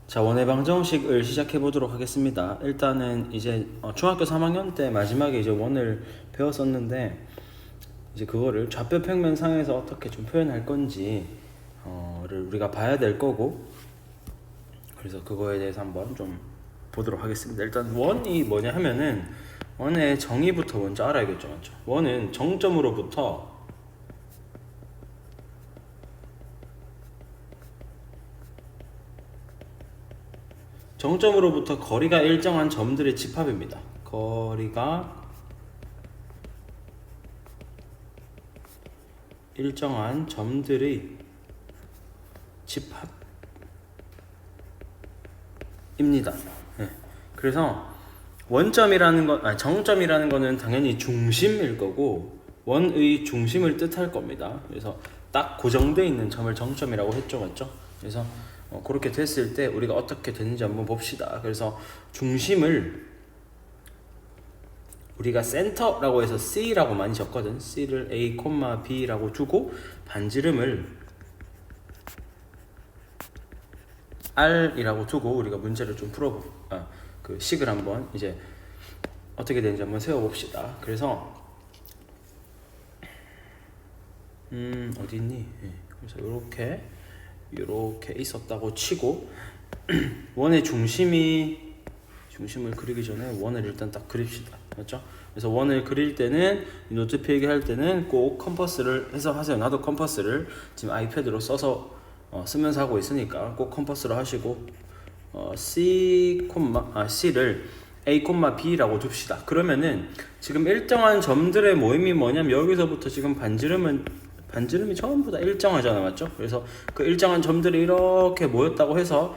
자, 원의 방정식을 시작해 보도록 하겠습니다. 일단은 이제 중학교 3학년 때 마지막에 이제 원을 배웠었는데 이제 그거를 좌표 평면상에서 어떻게 좀 표현할 건지를 우리가 봐야 될 거고, 그래서 그거에 대해서 한번 좀 보도록 하겠습니다. 일단 원이 뭐냐 하면은 원의 정의부터 먼저 알아야겠죠, 맞죠? 원은 정점으로부터 거리가 일정한 점들의 집합입니다. 거리가 일정한 점들의 집합입니다. 네. 그래서 정점이라는 거는 당연히 중심일 거고 원의 중심을 뜻할 겁니다. 그래서 딱 고정되어 있는 점을 정점이라고 했죠, 맞죠? 그래서 그렇게 됐을 때 우리가 어떻게 되는지 한번 봅시다. 그래서 중심을 우리가 센터라고 해서 C라고 많이 적거든. C를 A, B라고 두고 반지름을 R이라고 두고 우리가 문제를 좀 그 식을 한번 이제 어떻게 되는지 한번 세워봅시다. 그래서 어디 있니? 그래서 이렇게 있었다고 치고 원의 중심을 그리기 전에 원을 일단 딱 그립시다. 맞죠? 그래서 원을 그릴 때는 노트 필기할 때는 꼭 컴퍼스를 해서 하세요. 나도 컴퍼스를 지금 아이패드로 써서 쓰면서 하고 있으니까 꼭 컴퍼스로 하시고 C를 A, B라고 둡시다. 그러면은 지금 일정한 점들의 모임이 뭐냐면 여기서부터 지금 반지름이 전부 다 일정하잖아, 맞죠? 그래서 그 일정한 점들이 이렇게 모였다고 해서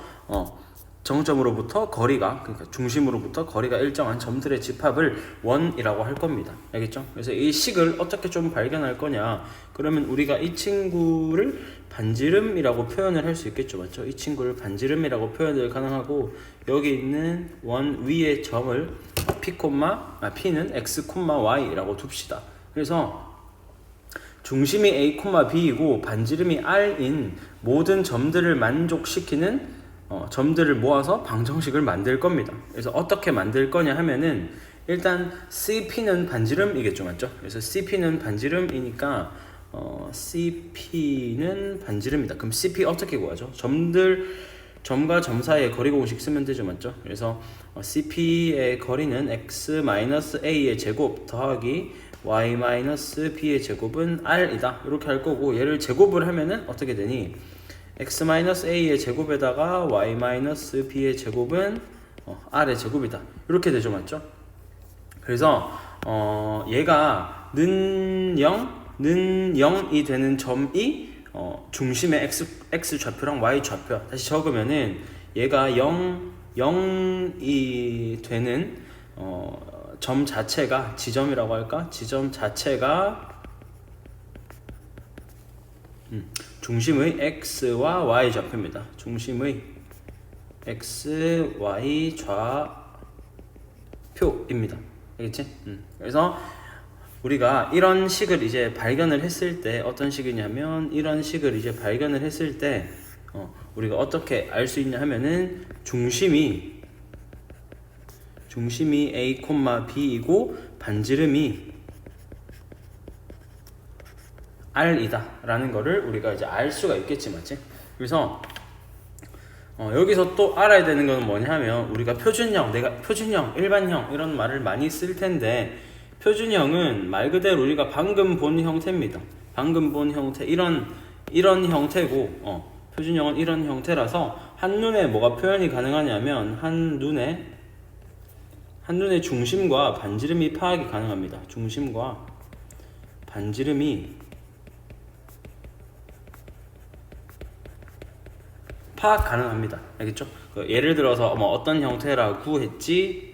정점으로부터 그러니까 중심으로부터 거리가 일정한 점들의 집합을 원이라고 할 겁니다. 알겠죠? 그래서 이 식을 어떻게 좀 발견할 거냐? 그러면 우리가 이 친구를 반지름이라고 표현을 할 수 있겠죠, 맞죠? 이 친구를 반지름이라고 표현을 가능하고 여기 있는 원 위의 점을 P는 X, Y라고 둡시다. 그래서 중심이 A, B이고 반지름이 R인 모든 점들을 만족시키는 점들을 모아서 방정식을 만들 겁니다. 그래서 어떻게 만들 거냐 하면은 일단 CP는 반지름이겠죠, 맞죠? 그래서 CP는 반지름이니까 CP는 반지름이다. 그럼 CP 어떻게 구하죠? 점과 점 사이의 거리 공식 쓰면 되죠, 맞죠? 그래서 CP의 거리는 X-A의 제곱 더하기 Y-B의 제곱은 R이다. 이렇게 할 거고 얘를 제곱을 하면은 어떻게 되니? X-A의 제곱에다가 Y-B의 제곱은 R의 제곱이다. 이렇게 되죠, 맞죠? 그래서 얘가 는 0이 되는 점이 중심의 X 좌표랑 Y 좌표 다시 적으면은 얘가 0이 되는 점 자체가 지점이라고 할까? 지점 자체가 중심의 X와 Y 좌표입니다. 중심의 X, Y 좌표입니다. 알겠지? 그래서 우리가 이런 식을 이제 발견을 했을 때 어떤 식이냐면 이런 식을 이제 발견을 했을 때 우리가 어떻게 알 수 있냐 하면은 중심이 A, B이고 반지름이 R이다 라는 거를 우리가 이제 알 수가 있겠지, 맞지? 그래서 여기서 또 알아야 되는 건 뭐냐면 우리가 표준형, 일반형 이런 말을 많이 쓸 텐데 표준형은 말 그대로 우리가 방금 본 형태입니다. 방금 본 형태 이런 형태고 표준형은 이런 형태라서 한눈에 뭐가 표현이 가능하냐면 한눈에 중심과 반지름이 파악이 가능합니다. 중심과 반지름이 파악 가능합니다. 알겠죠? 예를 들어서 어떤 형태라고 했지?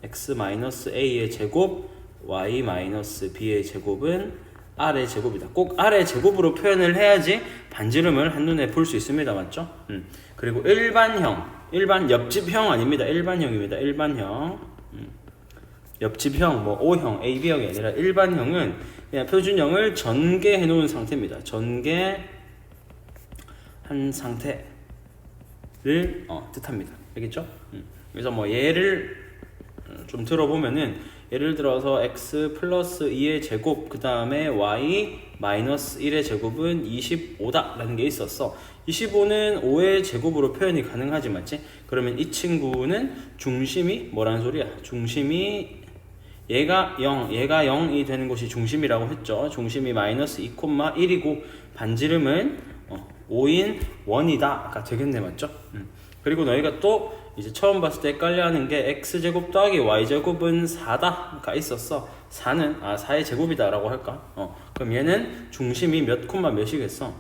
X-A의 제곱 Y-B의 제곱은 R의 제곱이다. 꼭 R의 제곱으로 표현을 해야지 반지름을 한눈에 볼 수 있습니다. 맞죠? 그리고 일반 옆집형 아닙니다. 일반형입니다. 일반형. 옆집형, O형, AB형이 아니라 일반형은 그냥 표준형을 전개해 놓은 상태입니다. 전개한 상태. 뜻합니다. 알겠죠? 그래서 뭐 예를 좀 들어보면은 예를 들어서 x 플러스 2의 제곱 그 다음에 y 마이너스 1의 제곱은 25다 라는 게 있었어. 25는 5의 제곱으로 표현이 가능하지, 맞지? 그러면 이 친구는 중심이 뭐라는 소리야? 중심이 얘가 0이 되는 곳이 중심이라고 했죠. 중심이 마이너스 2,1이고 반지름은 5인 1이다 가 되겠네, 맞죠? 그리고 너희가 또 이제 처음 봤을 때 헷갈려하는 게 x제곱 더하기 y제곱은 4다가 있었어. 4의 제곱이다 라고 할까? 그럼 얘는 중심이 몇 콤마 몇이겠어?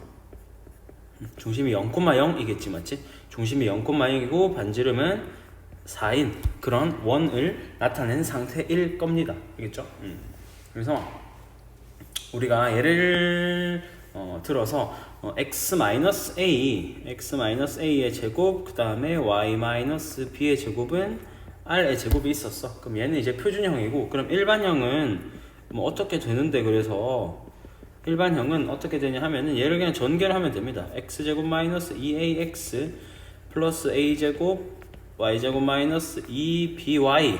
중심이 0,0이겠지, 맞지? 중심이 0,0이고 반지름은 4인 그런 원을 나타낸 상태일 겁니다. 알겠죠? 그래서 우리가 예를 들어서 x-a의 제곱 그 다음에 y-b의 제곱은 r의 제곱이 있었어. 그럼 얘는 이제 표준형이고, 그럼 일반형은 뭐 어떻게 되는데, 그래서 일반형은 어떻게 되냐 하면은 얘를 그냥 전개를 하면 됩니다. x제곱 마이너스 2ax 플러스 a제곱 y제곱 마이너스 2by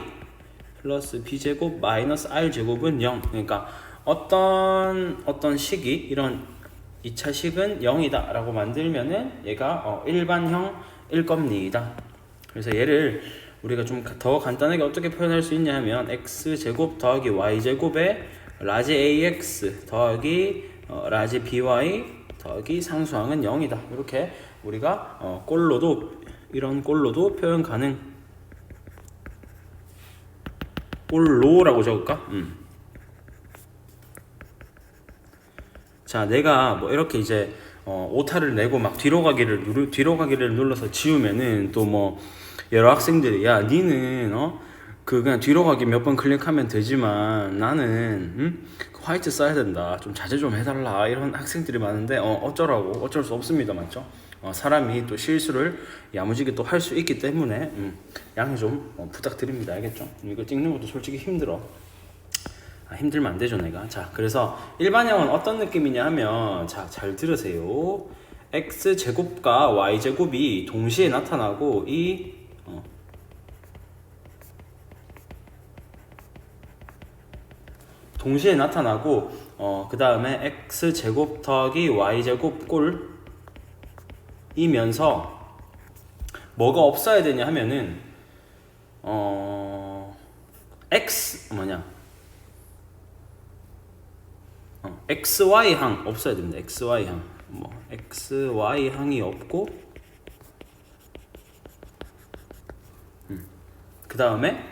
플러스 b제곱 마이너스 r제곱은 0. 그러니까 어떤 식이 이런 2차 식은 0이다 라고 만들면은 얘가 일반형일 겁니다. 그래서 얘를 우리가 좀 더 간단하게 어떻게 표현할 수 있냐 하면 x제곱 더하기 y제곱에 라지 ax 더하기 라지 by 더하기 상수항은 0이다. 이렇게 우리가 이런 꼴로도 표현 가능. 꼴로라고 적을까? 자, 내가 뭐 이렇게 이제 오타를 내고 막 뒤로 가기를 눌러서 지우면은 또 뭐 여러 학생들이 야 니는 그냥 뒤로 가기 몇 번 클릭하면 되지만 나는 화이트 써야 된다, 좀 자제 좀 해달라, 이런 학생들이 많은데 어쩔 수 없습니다, 맞죠? 사람이 또 실수를 야무지게 또 할 수 있기 때문에 양해 좀 부탁드립니다. 알겠죠? 이거 찍는 것도 솔직히 힘들어. 힘들면 안 되죠, 내가. 자, 그래서 일반형은 어떤 느낌이냐 하면, 자, 잘 들으세요. x제곱과 y제곱이 동시에 나타나고 그 다음에 x제곱 더하기 y제곱 꼴이면서 뭐가 없어야 되냐 하면은 XY항 없어야 됩니다. XY항 XY항이 없고 그 다음에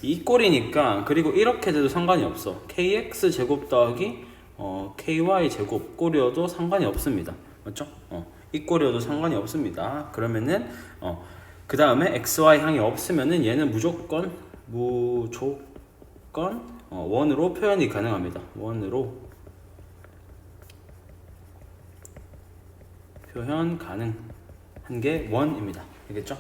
이 꼴이니까, 그리고 이렇게 돼도 상관이 없어. KX 제곱 더하기 KY 제곱 꼴이어도 상관이 없습니다. 맞죠? 이 꼴이어도 상관이 없습니다. 그러면은 그 다음에 XY항이 없으면은 얘는 무조건 원으로 표현이 가능합니다. 원으로 표현 가능한 게 원입니다. 알겠죠?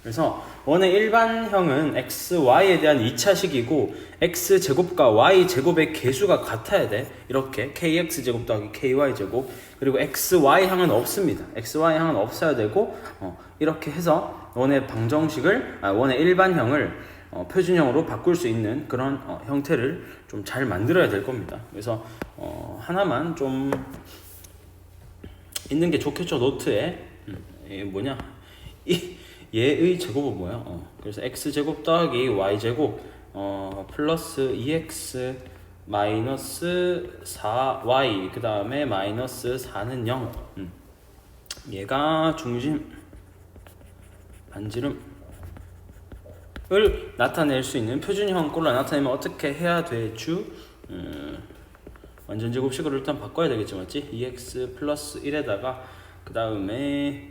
그래서 원의 일반형은 xy에 대한 2차식이고 x제곱과 y제곱의 개수가 같아야 돼. 이렇게 kx제곱 더하기 ky제곱. 그리고 xy항은 없습니다. xy항은 없어야 되고 이렇게 해서 원의 일반형을 표준형으로 바꿀 수 있는 그런 형태를 좀 잘 만들어야 될 겁니다. 그래서 하나만 좀 있는 게 좋겠죠. 노트에 얘의 제곱은 뭐야? 그래서 x제곱 더하기 y제곱 플러스 2x 마이너스 4y 그 다음에 마이너스 4는 0. 얘가 중심 반지름을 나타낼 수 있는 표준형 꼴로 나타내면 어떻게 해야 되죠? 완전 제곱식으로 일단 바꿔야 되겠죠, 맞지? 2x 플러스 1에다가 그 다음에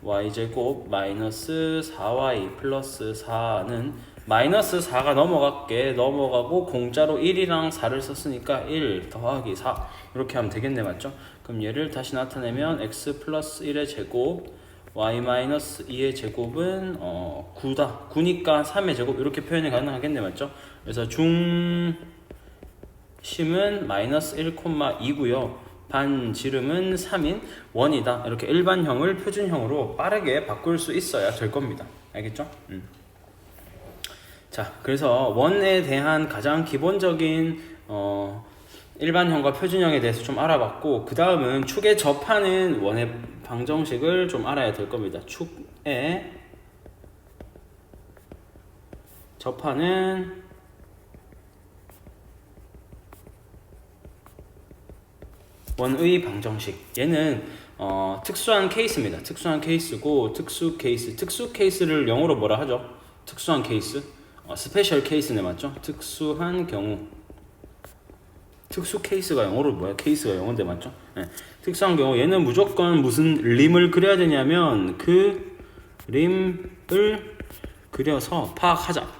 y제곱 마이너스 4y 플러스 4는 마이너스 4가 넘어가고 공짜로 1이랑 4를 썼으니까 1 더하기 4 이렇게 하면 되겠네, 맞죠? 그럼 얘를 다시 나타내면 x 플러스 1의 제곱 y 마이너스 2의 제곱은 9다. 9니까 3의 제곱 이렇게 표현이 가능하겠네, 맞죠? 그래서 중심은 마이너스 1,2고요 반지름은 3인 원이다. 이렇게 일반형을 표준형으로 빠르게 바꿀 수 있어야 될 겁니다. 알겠죠? 자, 그래서 원에 대한 가장 기본적인 일반형과 표준형에 대해서 좀 알아봤고, 그 다음은 축에 접하는 원의 방정식을 좀 알아야 될 겁니다. 축에 접하는 원의 방정식. 얘는 특수한 케이스입니다. 특수한 케이스고, 특수 케이스를 영어로 뭐라 하죠? 특수한 케이스. 스페셜 케이스네, 맞죠? 특수한 경우. 특수 케이스가 영어로 뭐야? 케이스가 영어인데, 맞죠? 네. 특수한 경우 얘는 무조건 무슨 림을 그려야 되냐면 그 림을 그려서 파악하자.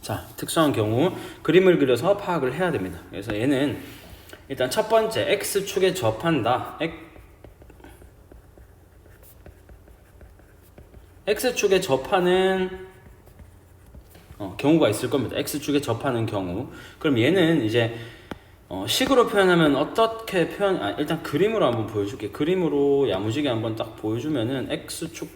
자, 특수한 경우 그림을 그려서 파악을 해야 됩니다. 그래서 얘는 일단 첫 번째 x축에 접한다. x축에 접하는 경우가 있을 겁니다. x축에 접하는 경우. 그럼 얘는 이제 식으로 표현하면 어떻게 일단 그림으로 한번 보여줄게. 그림으로 야무지게 한번 딱 보여주면은 x축,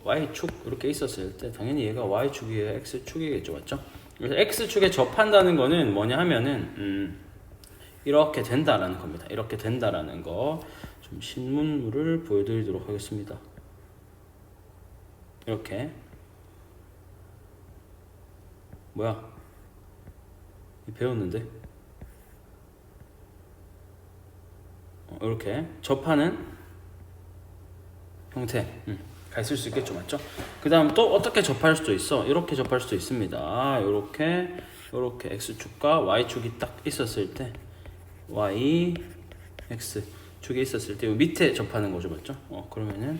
y축 이렇게 있었을 때 당연히 얘가 y축이에요, x축이겠죠, 맞죠? 그래서 x축에 접한다는 거는 뭐냐 하면은 이렇게 된다라는 겁니다. 이렇게 된다라는 거. 좀 신문물을 보여드리도록 하겠습니다. 이렇게. 뭐야? 배웠는데? 이렇게 접하는 형태 가 있을 수 있겠죠, 맞죠? 그 다음 또 어떻게 접할 수도 있어? 이렇게 접할 수도 있습니다. 이렇게 x축과 y축이 딱 있었을 때 y, x축이 있었을 때 밑에 접하는 거죠, 맞죠? 그러면은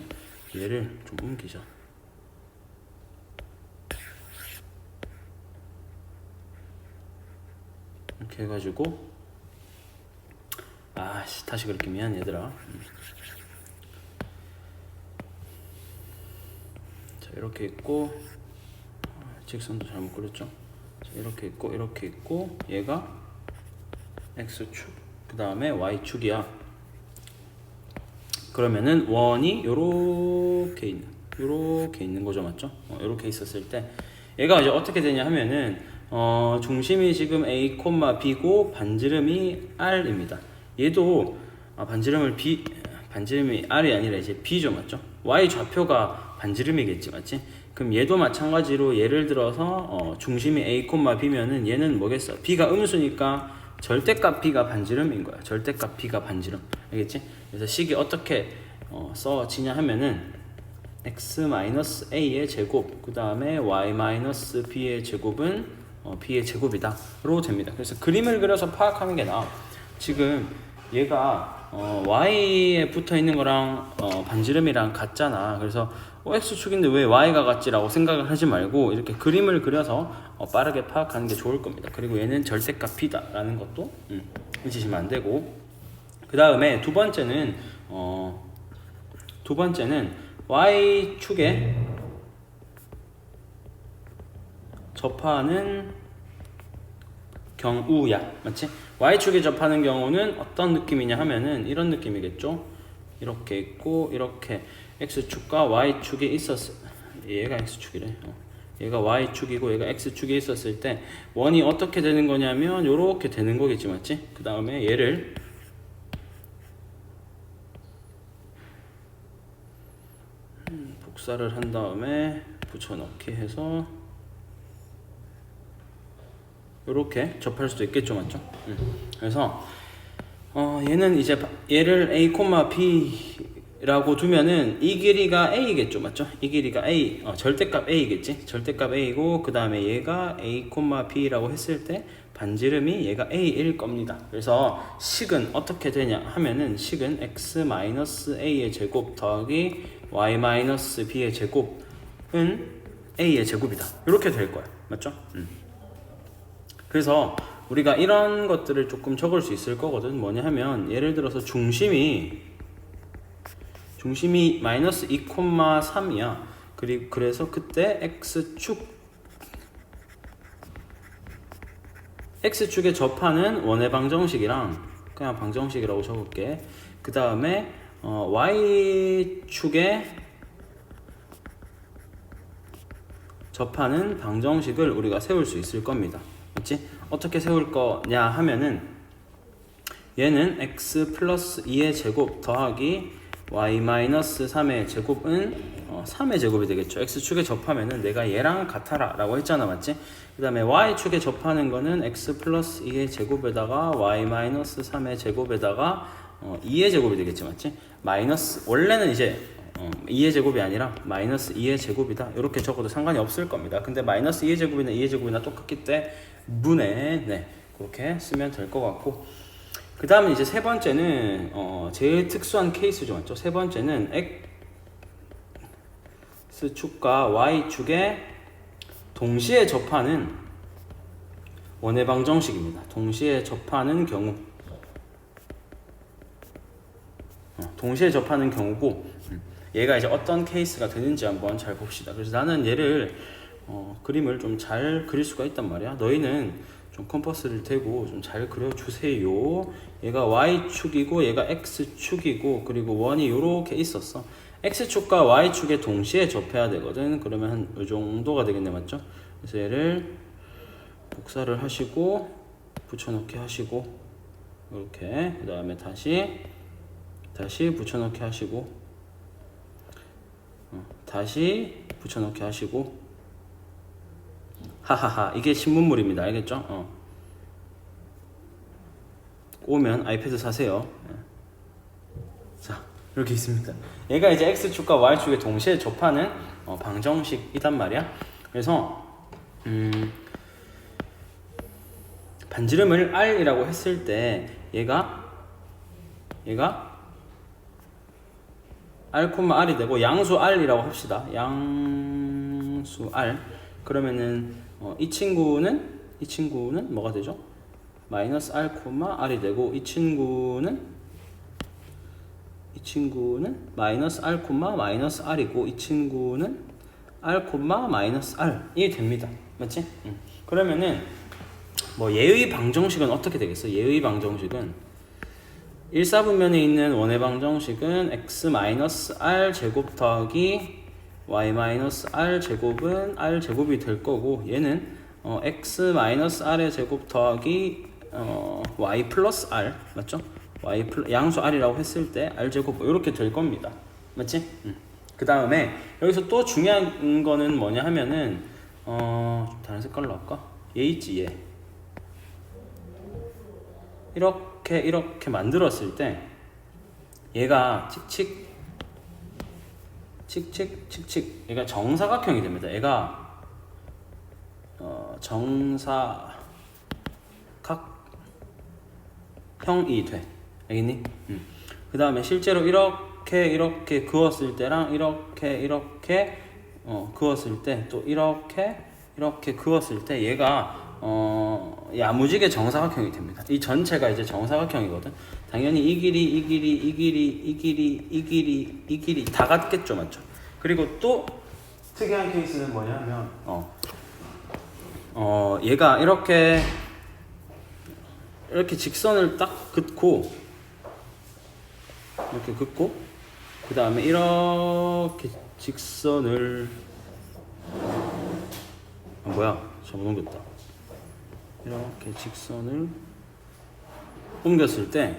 얘를 좀 옮기자. 이렇게 해가지고 다시 그렇게 미안 얘들아. 자, 이렇게 있고 직선도 잘못 그렸죠. 자, 이렇게 있고 얘가 x축, 그 다음에 y축이야. 그러면은 원이 요렇게 있는 거죠, 맞죠? 요렇게 있었을 때 얘가 이제 어떻게 되냐 하면은 중심이 지금 A, B고 반지름이 R입니다. 얘도 반지름이 R이 아니라 이제 B죠, 맞죠? Y 좌표가 반지름이겠지, 맞지? 그럼 얘도 마찬가지로 예를 들어서 중심이 A, B면은 얘는 뭐겠어? B가 음수니까 절대값 B가 반지름인 거야. 절대값 B가 반지름. 알겠지? 그래서 식이 어떻게 써지냐 하면은 x-a의 제곱, 그 다음에 y-b의 제곱은 b의 제곱이다 로 됩니다. 그래서 그림을 그려서 파악하는 게 나아. 지금 얘가 y에 붙어 있는 거랑 반지름이랑 같잖아. 그래서 x축인데 왜 y가 같지라고 생각을 하지 말고 이렇게 그림을 그려서 빠르게 파악하는 게 좋을 겁니다. 그리고 얘는 절대값 b다 라는 것도 잊으시면 안 되고, 그 다음에 두 번째는 y축에 접하는 경우야, 맞지? y축에 접하는 경우는 어떤 느낌이냐 하면은 이런 느낌이겠죠. 이렇게 있고 이렇게 x축과 y축이 얘가 x축이래. 얘가 y축이고 얘가 x축이 있었을 때 원이 어떻게 되는 거냐면 요렇게 되는 거겠지, 맞지? 그 다음에 얘를 복사를 한 다음에 붙여넣기 해서 이렇게 접할 수도 있겠죠, 맞죠? 그래서 얘는 이제 얘를 a, b라고 두면은 이 길이가 a겠죠, 맞죠? 이 길이가 a, 절대값 a겠지? 절대값 a고 그 다음에 얘가 a, b라고 했을 때 반지름이 얘가 a일 겁니다. 그래서 식은 어떻게 되냐 하면은 식은 x-a의 제곱 더하기 y-b의 제곱은 a의 제곱이다. 이렇게 될 거야, 맞죠? 그래서 우리가 이런 것들을 조금 적을 수 있을 거거든. 뭐냐 하면 예를 들어서 중심이 마이너스 2,3이야. 그래서 그때 x축 x축에 접하는 원의 방정식이랑 그냥 방정식이라고 적을게. 그 다음에 y축에 접하는 방정식을 우리가 세울 수 있을 겁니다. 맞지? 어떻게 세울 거냐 하면은 얘는 x 플러스 2의 제곱 더하기 y 마이너스 3의 제곱은 3의 제곱이 되겠죠. x축에 접하면은 내가 얘랑 같아라 라고 했잖아. 맞지? 그 다음에 y축에 접하는 거는 x 플러스 2의 제곱에다가 y 마이너스 3의 제곱에다가 2의 제곱이 되겠지. 맞지? 마이너스 원래는 이제 2의 제곱이 아니라 마이너스 2의 제곱이다 이렇게 적어도 상관이 없을 겁니다. 근데 마이너스 2의 제곱이나 2의 제곱이나 똑같기 때문에 네 그렇게 쓰면 될 것 같고, 그 다음에 이제 세 번째는 제일 특수한 케이스죠. 맞죠? 세 번째는 x축과 y축에 동시에 접하는 원의 방정식입니다. 동시에 접하는 경우 동시에 접하는 경우고 얘가 이제 어떤 케이스가 되는지 한번 잘 봅시다. 그래서 나는 얘를 그림을 좀 잘 그릴 수가 있단 말이야. 너희는 좀 컴퍼스를 대고 좀 잘 그려주세요. 얘가 y축이고 얘가 x축이고 그리고 원이 요렇게 있었어. x축과 y축에 동시에 접해야 되거든. 그러면 한 이 정도가 되겠네. 맞죠? 그래서 얘를 복사를 하시고 붙여넣기 하시고 이렇게, 그 다음에 다시 붙여넣기 하시고 다시 붙여넣기 하시고, 하하하 이게 신문물입니다. 알겠죠? 오면 아이패드 사세요. 자 이렇게 있습니다. 얘가 이제 x축과 y축에 동시에 접하는 방정식이단 말이야. 그래서 반지름을 r이라고 했을 때 얘가 r, r이 되고 양수 r이라고 합시다. 양수 r. 그러면은 이 친구는 뭐가 되죠? 마이너스 r, r이 되고 이 친구는 마이너스 r, 마이너스 r이고 이 친구는 r, 마이너스 r이 됩니다. 맞지? 그러면은 뭐 얘의 방정식은 어떻게 되겠어? 얘의 방정식은 1사분면에 있는 원의 방정식은 x-r 제곱 더하기 y-r 제곱은 r 제곱이 될 거고, 얘는 x-r의 제곱 더하기 y 플러스 r 맞죠? 양수 r이라고 했을 때 r 제곱 이렇게 될 겁니다. 맞지? 그 다음에 여기서 또 중요한 거는 뭐냐 하면은 다른 색깔로 할까? 얘 있지 얘. 이렇게 만들었을 때 얘가 칙칙 얘가 정사각형이 됩니다. 얘가 정사각형이 돼. 알겠니? 그 다음에 실제로 이렇게 그었을 때랑 이렇게 그었을 때 또 이렇게 그었을 때 얘가 야무지게 정사각형이 됩니다. 이 전체가 이제 정사각형이거든. 당연히 이 길이 다 같겠죠. 맞죠? 그리고 또 특이한 케이스는 뭐냐면 얘가 이렇게 직선을 딱 긋고 그 다음에 이렇게 직선을 잘못 옮겼다. 이렇게 직선을 옮겼을 때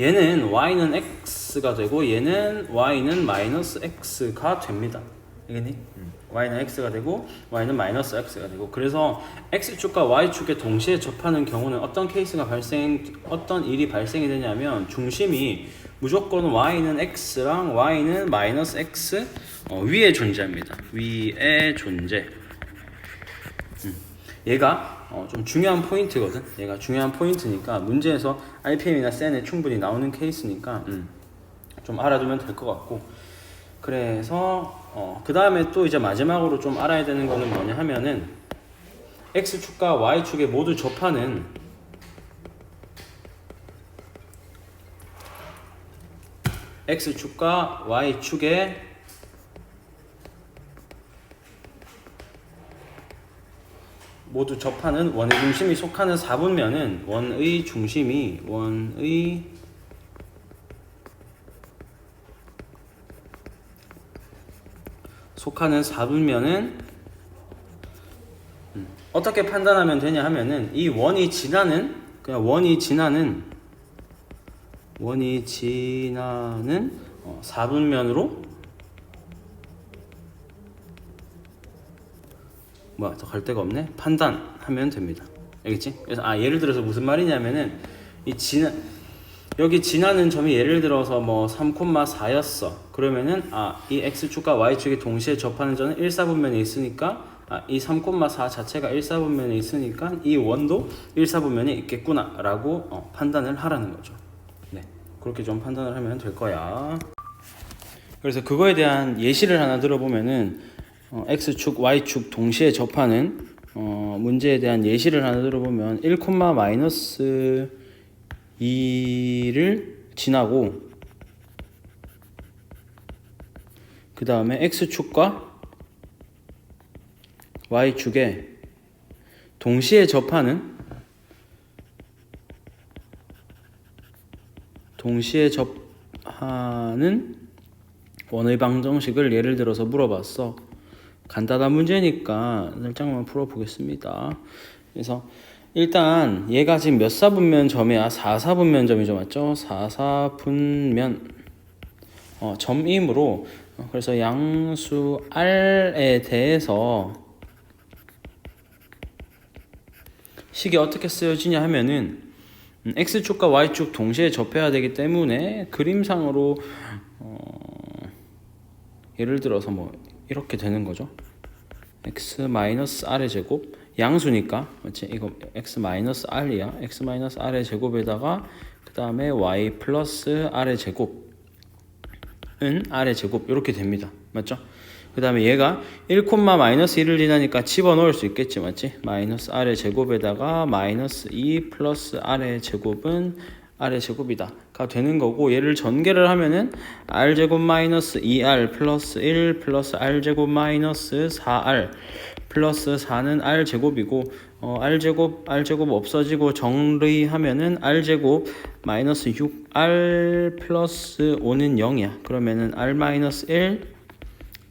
얘는 y는 x가 되고 얘는 y는 마이너스 x가 됩니다. 알겠니? y는 x가 되고 y는 마이너스 x가 되고, 그래서 x축과 y축에 동시에 접하는 경우는 어떤 일이 발생이 되냐면 중심이 무조건 y는 x랑 y는 마이너스 x 위에 존재합니다. 위에 존재. 얘가 좀 중요한 포인트거든. 얘가 중요한 포인트니까 문제에서 RPM이나 센에 충분히 나오는 케이스니까 좀 알아두면 될 것 같고, 그래서 그 다음에 또 이제 마지막으로 좀 알아야 되는 거는 뭐냐 하면은 X축과 Y축에 모두 접하는 X축과 Y축에 모두 접하는 원의 중심이 속하는 4분면은 원의 중심이 속하는 4분면은 어떻게 판단하면 되냐 하면은 이 원이 지나는 4분면으로 뭐야 더 갈 데가 없네. 판단하면 됩니다. 알겠지? 그래서 예를 들어서 무슨 말이냐면은 여기 지나는 점이 예를 들어서 뭐 3,4였어. 그러면은 이 x축과 y축이 동시에 접하는 점은 1,4분면에 있으니까 이 3,4 자체가 1,4분면에 있으니까 이 원도 1,4분면에 있겠구나 라고 판단을 하라는 거죠. 네, 그렇게 좀 판단을 하면 될 거야. 그래서 그거에 대한 예시를 하나 들어보면은 x축, y축 동시에 접하는 문제에 대한 예시를 하나 들어보면 1,-2를 지나고 그 다음에 x축과 y축에 동시에 접하는 원의 방정식을 예를 들어서 물어봤어. 간단한 문제니까 살짝만 풀어보겠습니다. 그래서 일단 얘가 지금 몇 사분면 점이야? 4사분면 점이죠, 맞죠? 4사분면 점이므로 그래서 양수 R에 대해서 식이 어떻게 쓰여지냐 하면은 x축과 y축 동시에 접해야 되기 때문에 그림상으로 예를 들어서 뭐 이렇게 되는 거죠. x-r의 제곱 양수니까 맞지? 이거 x-r이야. x-r의 제곱에다가 그 다음에 y 플러스 r의 제곱은 r의 제곱 이렇게 됩니다. 맞죠? 그 다음에 얘가 1,-1을 지나니까 집어넣을 수 있겠지, 맞지? 마이너스 r의 제곱에다가 마이너스 2 플러스 r의 제곱은 r의 제곱이다 가 되는 거고, 얘를 전개를 하면은 r제곱 마이너스 2r 플러스 1 플러스 r제곱 마이너스 4r 플러스 4는 r제곱이고 r제곱 없어지고 정리하면은 r제곱 마이너스 6r 플러스 5는 0이야. 그러면은 r 마이너스 1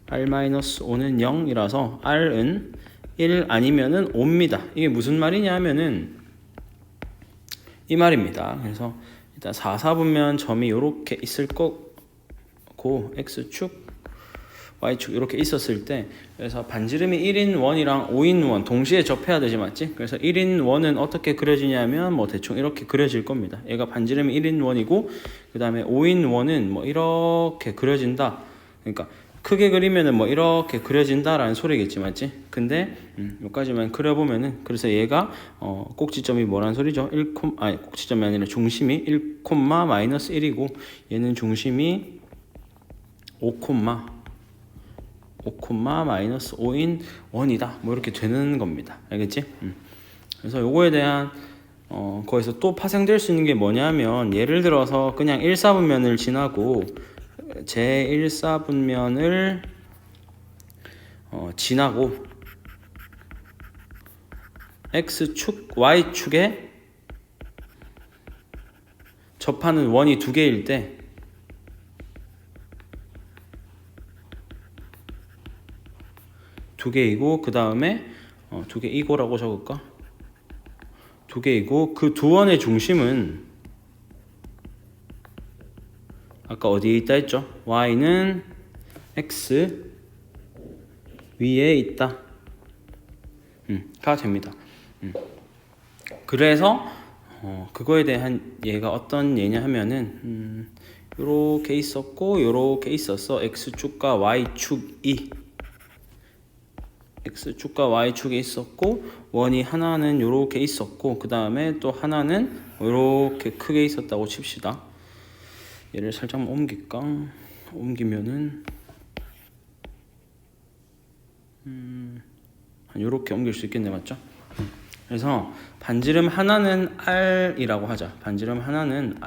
R-5는 0이라서 R은 1 아니면은 5입니다. 이게 무슨 말이냐 하면은 이 말입니다. 그래서 일단 4사분면 점이 이렇게 있을 거고 X축, Y축 이렇게 있었을 때 그래서 반지름이 1인 원이랑 5인 원 동시에 접해야 되지, 맞지? 그래서 1인 원은 어떻게 그려지냐면 뭐 대충 이렇게 그려질 겁니다. 얘가 반지름이 1인 원이고 그 다음에 5인 원은 뭐 이렇게 그려진다. 그러니까 크게 그리면은 뭐 이렇게 그려진다라는 소리겠지, 맞지? 근데 여기까지만 그려보면은 그래서 얘가 꼭지점이 뭐란 소리죠? 꼭지점이 아니라 중심이 1, 마이너스 1이고 얘는 중심이 5, 마이너스 5인 원이다. 뭐 이렇게 되는 겁니다. 알겠지? 그래서 요거에 대한 거기서 또 파생될 수 있는 게 뭐냐면 예를 들어서 그냥 1사분면을 지나고 제1사분면을 지나고 x축, y축에 접하는 원이 두 개일 때 두 개이고 그 다음에 두 개이고라고 적을까? 두 개이고 그 두 원의 중심은 아까 어디에 있다 했죠? y는 x 위에 있다 가 됩니다. 그래서 그거에 대한 얘가 어떤 얘냐 하면은 요렇게 있었고 요렇게 있었어. x축과 y축이 있었고 원이 하나는 요렇게 있었고 그 다음에 또 하나는 요렇게 크게 있었다고 칩시다. 얘를 살짝 옮길까? 옮기면은 요렇게 옮길 수 있겠네, 맞죠? 그래서 반지름 하나는 R이라고 하자. 반지름 하나는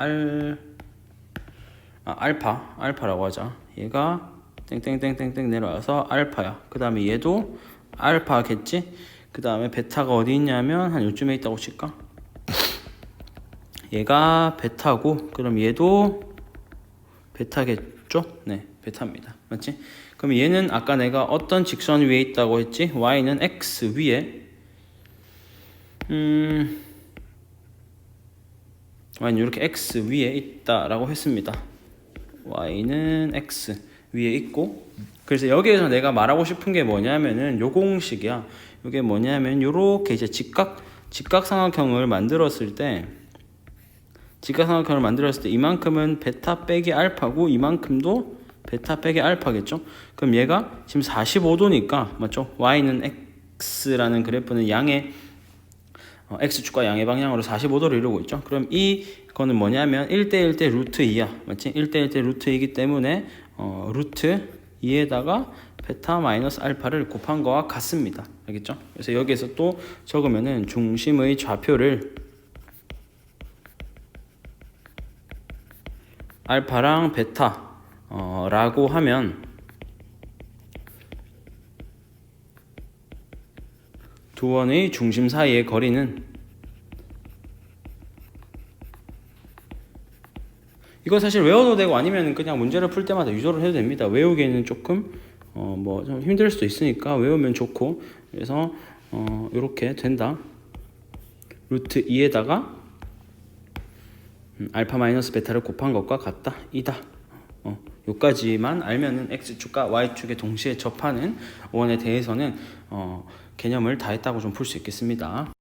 알파라고 하자. 얘가 땡땡땡땡땡 내려와서 알파야. 그 다음에 얘도 알파겠지? 그 다음에 베타가 어디 있냐면 한 요쯤에 있다고 칠까? 얘가 베타고, 그럼 얘도 베타겠죠? 네, 베타입니다. 맞지? 그럼 얘는 아까 내가 어떤 직선 위에 있다고 했지? y는 x 위에 y는 이렇게 x 위에 있다라고 했습니다. y는 x 위에 있고, 그래서 여기에서 내가 말하고 싶은 게 뭐냐면은 요 공식이야. 이게 뭐냐면 요렇게 이제 직각삼각형을 만들었을 때 이만큼은 베타 빼기 알파고 이만큼도 베타 빼기 알파겠죠? 그럼 얘가 지금 45도니까 맞죠? y는 x라는 그래프는 양의 x축과 양의 방향으로 45도를 이루고 있죠. 그럼 이거는 뭐냐면 1대1대 루트 2야. 맞지? 1대1대 루트 2이기 때문에 루트 2에다가 베타 마이너스 알파를 곱한 거와 같습니다. 알겠죠? 그래서 여기에서 또 적으면은 중심의 좌표를 알파랑 베타 라고 하면 두 원의 중심 사이의 거리는, 이거 사실 외워도 되고 아니면 그냥 문제를 풀 때마다 유도를 해도 됩니다. 외우기에는 조금 뭐 좀 힘들 수도 있으니까 외우면 좋고, 그래서 이렇게 된다. 루트 2에다가 알파 마이너스 베타를 곱한 것과 같다. 이다. 요까지만 알면은 x축과 y축에 동시에 접하는 원에 대해서는 개념을 다 했다고 좀 풀 수 있겠습니다.